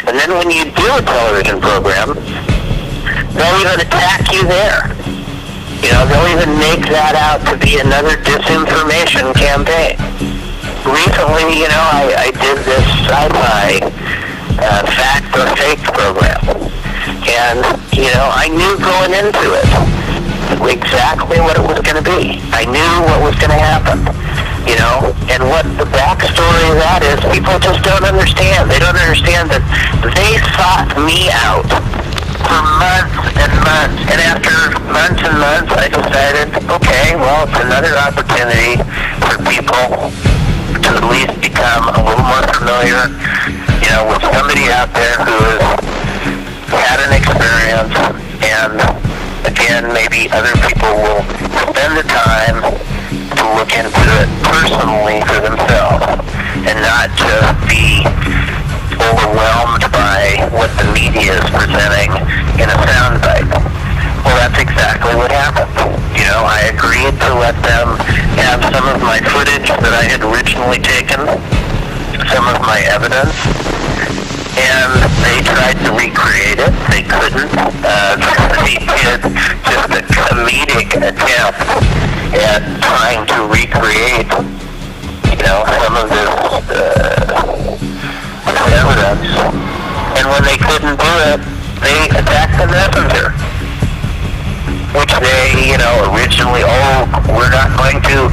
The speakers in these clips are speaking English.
And then when you do a television program, they'll even attack you there. They'll even make that out to be another disinformation campaign. Recently, I did this sci-fi fact or fake program. And, I knew going into it exactly what it was going to be. I knew what was going to happen. And what the backstory of that is, people just don't understand. They don't understand that they sought me out for months and months. And after months and months, I decided, okay, well, it's another opportunity for people to at least become a little more familiar, with somebody out there who has had an experience. And again, maybe other people will spend the time to look into it personally for themselves and not just be overwhelmed by what the media is presenting in a soundbite. Well, that's exactly what happened. I agreed to let them have some of my footage that I had originally taken, some of my evidence, and they tried to recreate it. They couldn't. They did just a comedic attempt at trying to recreate, some of this evidence. And when they couldn't do it, they attacked the messenger, which they, originally, we're not going to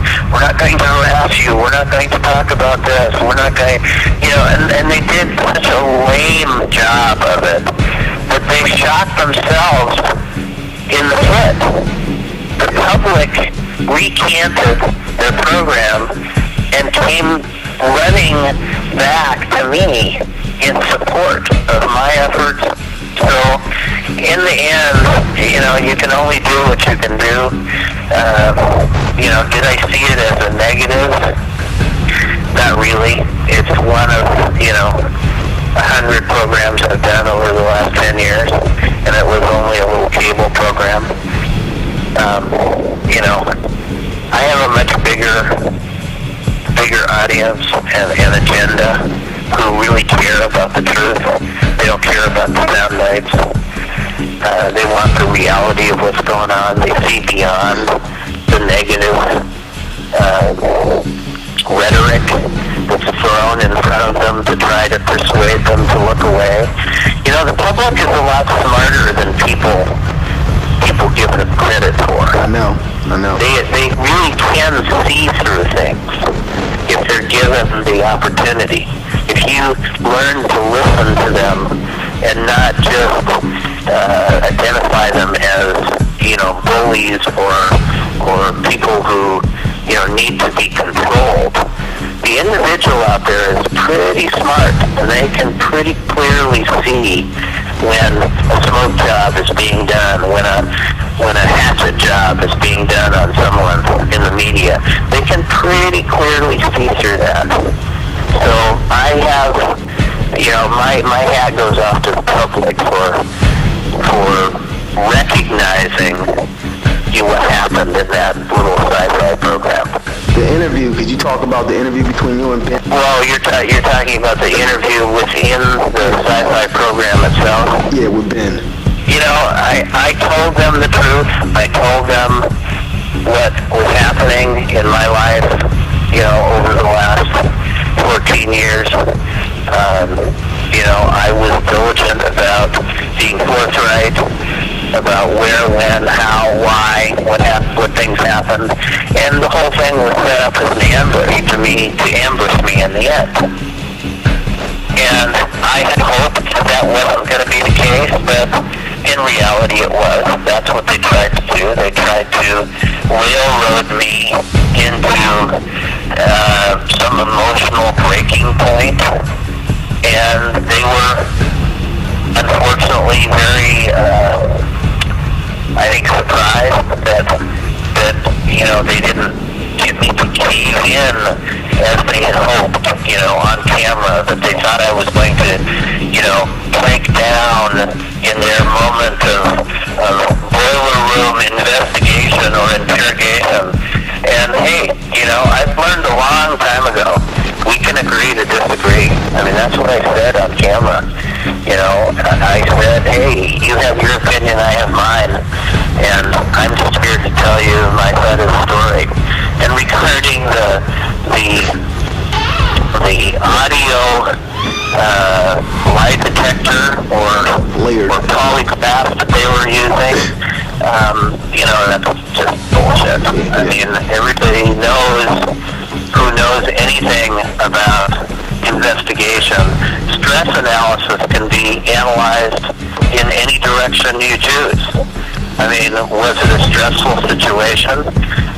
harass you, we're not going to talk about this, we're not going, and they did such a lame job of it that they shot themselves in the foot. The public recanted their program and came running back to me in support of my efforts. So, in the end, you can only do what you can do. Did I see it as a negative? Not really. It's one of, 100 programs I've done over the last 10 years, and it was only a little cable program. I have a much bigger audience and agenda who really care about the truth. They don't care about the sound bites. They want the reality of what's going on. They see beyond the negative rhetoric that's thrown in front of them to try to persuade them to look away. The public is a lot smarter than people give it credit for. I know. They really can see through things if they're given the opportunity. If you learn to listen to them and not just identify them as, bullies or people who, need to be controlled. The individual out there is pretty smart, and they can pretty clearly see when a smoke job is being done, when a hatchet job is being done on someone in the media. They can pretty clearly see through that. So I have, my hat goes off to the public for recognizing what happened in that little sci-fi program. The interview, could you talk about the interview between you and Ben? Well, you're talking about the interview within the sci-fi program itself? Yeah, with Ben. I told them the truth. I told them what was happening in my life, over the last 14 years. I was diligent about being forthright about where, when, how, why, what things happened, and the whole thing was set up as an ambush to ambush me in the end. And I had hoped that wasn't going to be the case, but in reality it was. That's what they tried to do. They tried to railroad me into some emotional breaking point, and they were unfortunately very, I think, surprised that they didn't get me to cave in as they had hoped, on camera, that they thought I was going to, break down in their moment of boiler room investigation or interrogation. And hey, I've learned a long time ago, we can agree to disagree. I mean, that's what I said on camera. that, hey, you have your opinion, I have mine, and I'm just here to tell you my side of the story. And regarding the audio lie detector or polygraph that they were using, that's just bullshit. I mean, everybody who knows anything about investigation, stress analysis can be analyzed in any direction you choose. I mean, was it a stressful situation?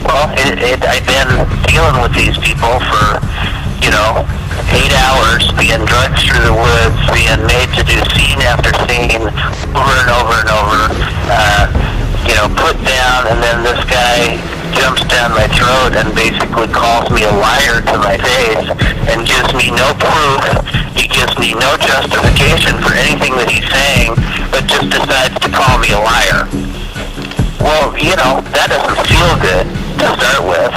Well, I've been dealing with these people for, 8 hours, being dragged through the woods, being made to do scene after scene, over and over and over, put down, and then this guy jumps down my throat and basically calls me a liar to my face and gives me no proof. He gives me no justification for anything that he's saying, but just decides to call me a liar. Well, that doesn't feel good to start with.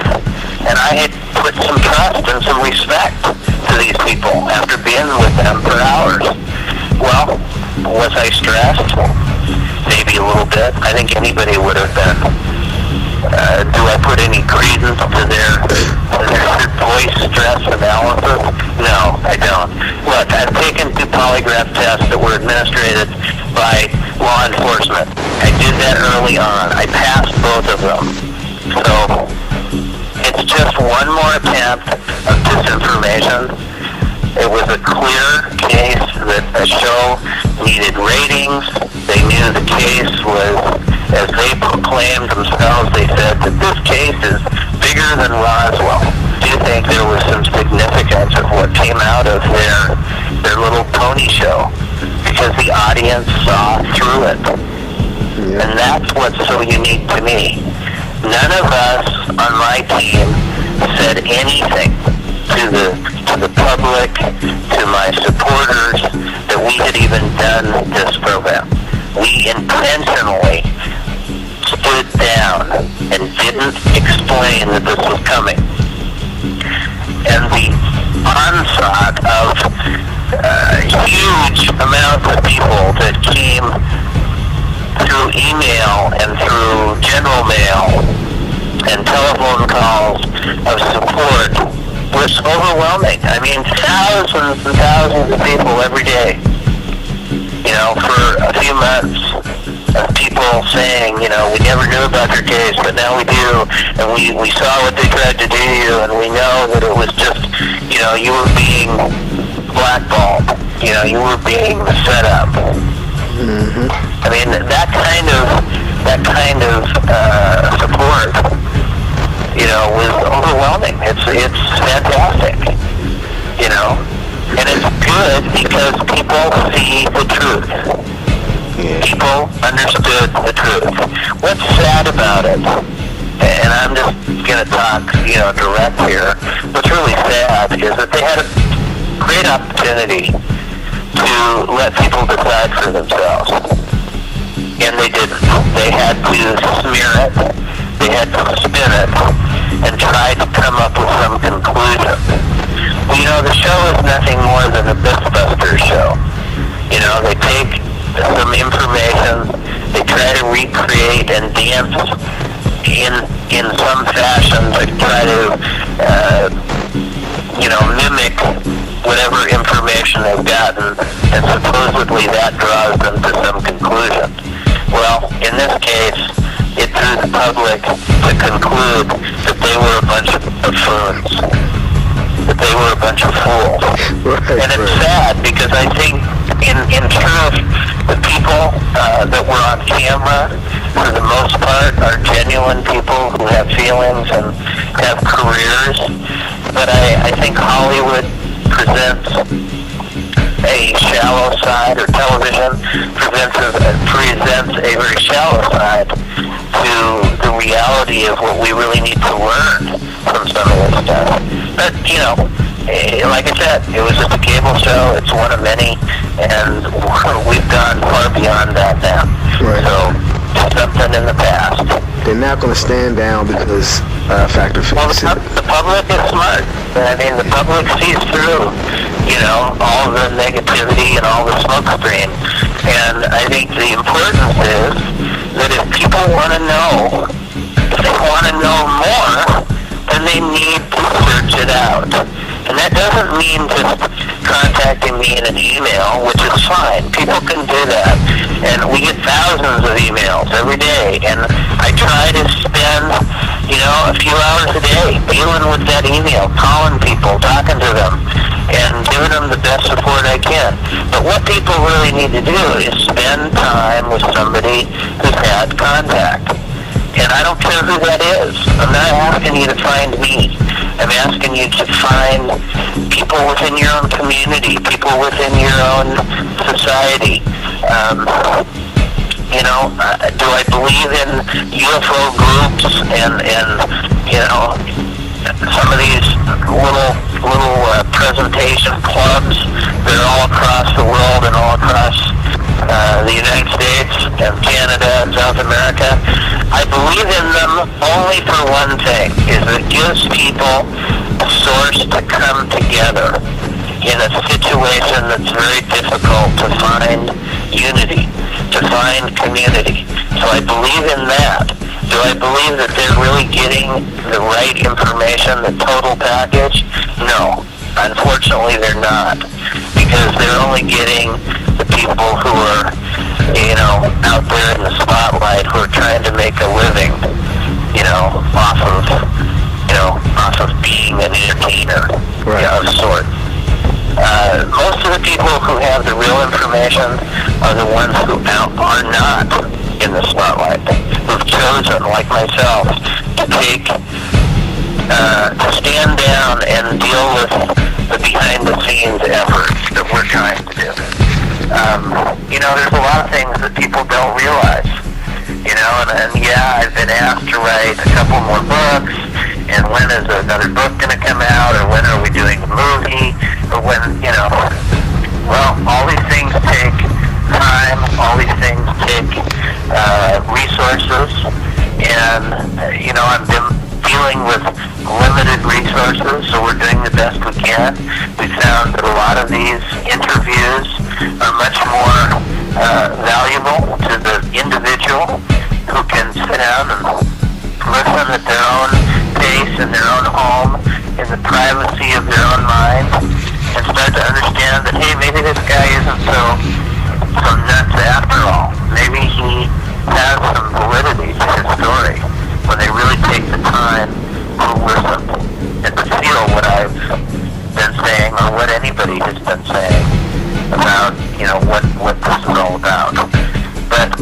And I had put some trust and some respect to these people after being with them for hours. Well, was I stressed? Maybe a little bit. I think anybody would have been. Do I put any credence to their voice stress analysis? No, I don't. Look, I've taken 2 polygraph tests that were administered by law enforcement. I did that early on. I passed both of them. So, it's just one more attempt of disinformation. It was a clear case that a show needed ratings. They knew the case was, as they proclaimed themselves, they said that this case is bigger than Roswell. Do you think there was some significance of what came out of their little pony show? Because the audience saw through it. Yeah. And that's what's so unique to me. None of us on my team said anything to the public, to my supporters, that we had even done this program. We intentionally stood down and didn't explain that this was coming. And the onslaught of huge amounts of people that came through email and through general mail and telephone calls of support was overwhelming. I mean, thousands and thousands of people every day. For a few months of people saying, we never knew about your case, but now we do, and we saw what they tried to do to you, and we know that it was just, you were being blackballed. You were being set up. Mm-hmm. I mean, that kind of support, was overwhelming. It's fantastic, and it's good because people see the truth. Yeah. People understood the truth. What's sad about it, and I'm just going to talk, direct here, what's really sad is that they had a great opportunity to let people decide for themselves. And they didn't. They had to smear it, they had to spin it, and try to come up with some conclusion. Well, the show is nothing more than a Mythbusters show. They take some information, they try to recreate and dance in some fashion to try to, mimic whatever information they've gotten, and supposedly that draws them to some conclusion. Well, in this case, it drew the public to conclude that they were a bunch of buffoons, that they were a bunch of fools. Right, and it's sad because I think, in truth, the people that were on camera, for the most part, are genuine people who have feelings and have careers. But I think Hollywood presents a shallow side, or television presents a very shallow side to the reality of what we really need to learn from some of this stuff. But, like I said, it was just a cable show. It's one of many, and we've gone far beyond that now. Right. So, something in the past. They're not going to stand down because Factor Fix. Well, the public is smart. I mean, the public sees through, all the negativity and all the smoke screen. And I think the importance is that if people want to know, if they want to know more, then they need to search it out. And that doesn't mean just contacting me in an email, which is fine. People can do that. And we get thousands of emails every day. And I try to spend, a few hours a day dealing with that email, calling people, talking to them, and giving them the best support I can. But what people really need to do is spend time with somebody who's had contact. And I don't care who that is. I'm not asking you to find me. I'm asking you to find people within your own community, people within your own society. Do I believe in UFO groups and some of these little presentation clubs that are all across the world and all across the United States and Canada and South America? I believe in them only for one thing, is it gives people a source to come together in a situation that's very difficult to find unity, to find community. So I believe in that. Do I believe that they're really getting the right information, the total package? No. Unfortunately, they're not. Because they're only getting the people who are, out there in the spotlight, who are trying to make a living, off of being an entertainer, right, of sorts. Most of the people who have the real information are the ones who are not in the spotlight, who've chosen, like myself, to stand down and deal with the behind-the-scenes efforts that we're trying to do. There's a lot of things that people don't realize. I've been asked to write a couple more books, and when is another book going to come out, or when are we doing a movie, or when, all these things take time, all these things take resources, and, I've been dealing with limited resources, so we're doing the best we can. We found that a lot of these interviews are much more valuable to the individual who can sit down and listen at their own pace in their own home, in the privacy of their own mind, and start to understand that, hey, maybe this guy isn't so nuts after all. Maybe he has some validity to his story when they really take the time to listen and to feel what I've been saying, or what anybody has been saying about, what this is all about. But,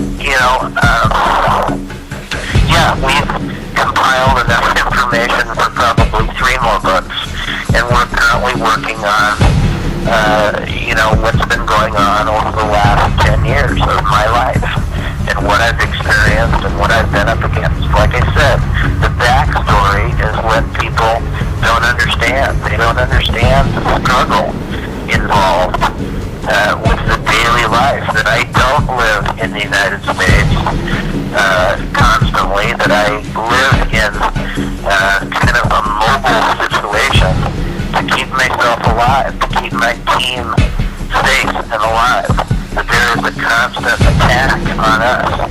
we've compiled enough information for probably 3 more books, and we're currently working on, what's been going on over the last 10 years of my life, and what I've experienced and what I've been up against. Like I said, the backstory is what people don't understand. They don't understand the struggle involved with the daily life, that I don't live in the United States constantly, that I live in kind of a mobile situation to keep myself alive, to keep my team safe and alive, that there is a constant attack on us,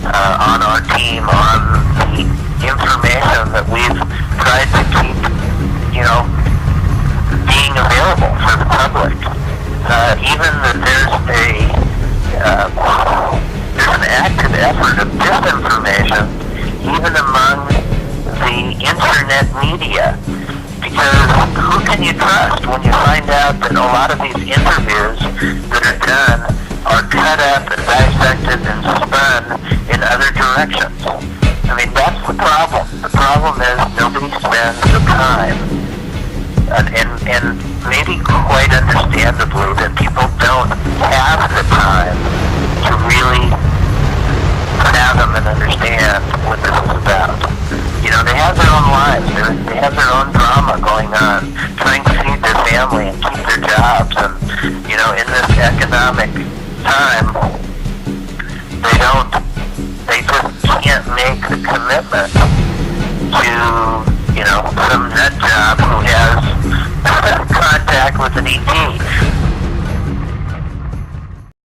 on our team, on the information that we've tried to keep, being available for the public. Even that there's an active effort of disinformation even among the internet media, because who can you trust when you find out that a lot of these interviews that are done are cut up and dissected and spun in other directions? I mean, that's the problem. The problem is nobody spends the time, and maybe quite understandably, that people don't have the time to really fathom and understand what this is about. They have their own lives. They have their own drama going on, trying to feed their family and keep their jobs. And, in this economic time, they just can't make the commitment to, some nut job who has contact with an ET.